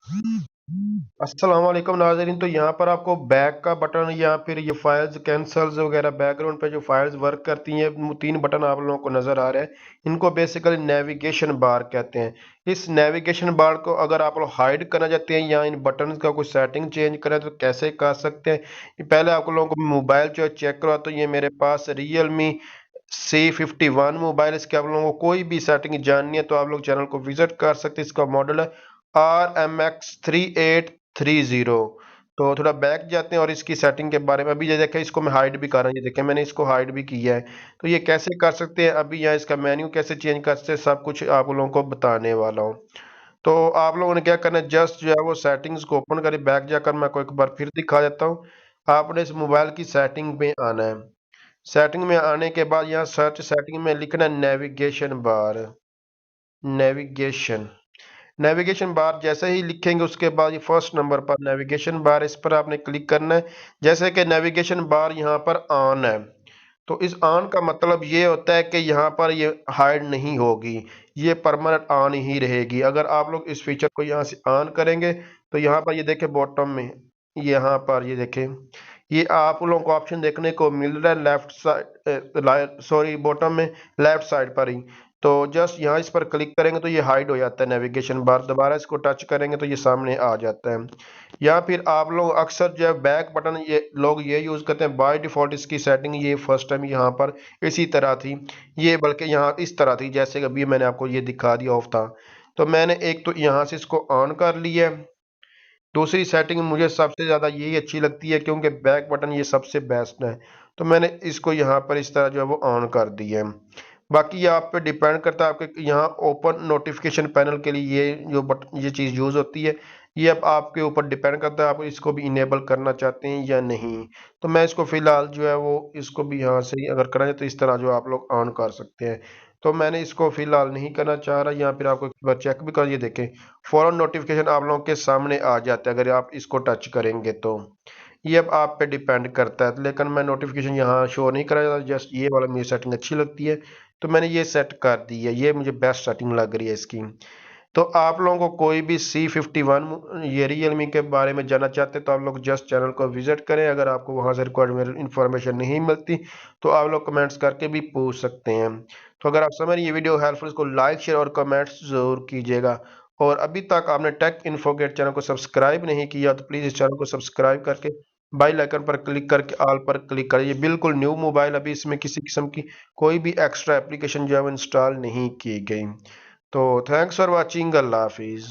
अस्सलाम वालेकुम नाज़रीन। तो यहाँ पर आपको बैक का बटन या फिर ये फाइल्स कैंसल्स वगैरह बैकग्राउंड पे जो फाइल्स वर्क करती हैं, तीन बटन आप लोगों को नज़र आ रहे हैं। इनको बेसिकली नेविगेशन बार कहते हैं। इस नेविगेशन बार को अगर आप लोग हाइड करना चाहते हैं या इन बटन का कोई सेटिंग चेंज करें तो कैसे कर सकते हैं। पहले आप लोगों को मोबाइल जो चेक करो, तो ये मेरे पास Realme C51 मोबाइल। इसके आप लोगों को कोई भी सेटिंग जाननी है तो आप लोग चैनल को विजिट कर सकते हैं। इसका मॉडल है RMX3830। तो थोड़ा बैक जाते हैं और इसकी सेटिंग के बारे में अभी ये देखें। इसको मैं हाइड भी कर रहा हूँ, ये देखें मैंने इसको हाइड भी किया है। तो ये कैसे कर सकते हैं, अभी यहाँ इसका मेन्यू कैसे चेंज कर सकते हैं, सब कुछ आप लोगों को बताने वाला हूँ। तो आप लोगों ने क्या करना है, जस्ट जो है वो सेटिंग्स को ओपन करें। बैक जाकर मैं आपको एक बार फिर दिखा देता हूँ। आपने इस मोबाइल की सेटिंग में आना है। सेटिंग में आने के बाद यहाँ सर्च सेटिंग में लिखना है navigation bar. Navigation navigation bar जैसे ही लिखेंगे उसके बाद ये फर्स्ट नंबर पर नेविगेशन बार, इस पर आपने क्लिक करना है। जैसे कि नेविगेशन बार यहाँ पर ऑन है, तो इस ऑन का मतलब ये होता है कि यहाँ पर ये हाइड नहीं होगी, ये परमानेंट ऑन ही रहेगी। अगर आप लोग इस फीचर को यहाँ से ऑन करेंगे तो यहाँ पर ये देखें बॉटम में, यहाँ पर ये देखें, ये आप लोगों को ऑप्शन देखने को मिल रहा है लेफ्ट साइड, सॉरी बॉटम में लेफ्ट साइड पर ही। तो जस्ट यहाँ इस पर क्लिक करेंगे तो ये हाइड हो जाता है नेविगेशन बार। दोबारा इसको टच करेंगे तो ये सामने आ जाता है। या फिर आप लोग अक्सर जो है बैक बटन ये लोग ये यूज करते हैं बाय डिफॉल्ट। इसकी सेटिंग ये फर्स्ट टाइम यहाँ पर इसी तरह थी, ये बल्कि यहाँ इस तरह थी जैसे कि अभी मैंने आपको ये दिखा दिया ऑफ था। तो मैंने एक तो यहाँ से इसको ऑन कर लिया है। दूसरी सेटिंग मुझे सबसे ज़्यादा यही अच्छी लगती है क्योंकि बैक बटन ये सबसे बेस्ट है। तो मैंने इसको यहाँ पर इस तरह जो है वो ऑन कर दिया है। बाकी ये आप पे डिपेंड करता है, आपके यहाँ ओपन नोटिफिकेशन पैनल के लिए ये जो ये चीज़ यूज़ होती है। ये अब आपके ऊपर डिपेंड करता है आप इसको भी इनेबल करना चाहते हैं या नहीं। तो मैं इसको फिलहाल जो है वो इसको भी यहाँ से ही अगर करें तो इस तरह जो आप लोग ऑन कर सकते हैं। तो मैंने इसको फिलहाल नहीं करना चाह रहा। यहाँ फिर आपको एक बार चेक भी कर, ये देखें फौरन नोटिफिकेशन आप लोगों के सामने आ जाता है अगर आप इसको टच करेंगे तो। ये अब आप पे डिपेंड करता है, लेकिन मैं नोटिफिकेशन यहाँ शो नहीं करा जाता। जस्ट ये वाला मुझे सेटिंग अच्छी लगती है तो मैंने ये सेट कर दी है। ये मुझे बेस्ट सेटिंग लग रही है इसकी। तो आप लोगों को कोई भी C51 ये Realme के बारे में जानना चाहते हैं तो आप लोग जस्ट चैनल को विजिट करें। अगर आपको वहां से रिक्वायर्ड इन्फॉर्मेशन नहीं मिलती तो आप लोग कमेंट्स करके भी पूछ सकते हैं। तो अगर आप समझ ये वीडियो हेल्पफुल, इसको लाइक शेयर और कमेंट्स जरूर कीजिएगा। और अभी तक आपने टेक इन्फोगेट चैनल को सब्सक्राइब नहीं किया तो प्लीज़ इस चैनल को सब्सक्राइब करके बेल आइकन पर क्लिक करके ऑल पर क्लिक करिए। बिल्कुल न्यू मोबाइल, अभी इसमें किसी किस्म की कोई भी एक्स्ट्रा एप्लीकेशन जो है वो इंस्टॉल नहीं की गई। तो थैंक्स फॉर वाचिंग, अल्लाह हाफिज़।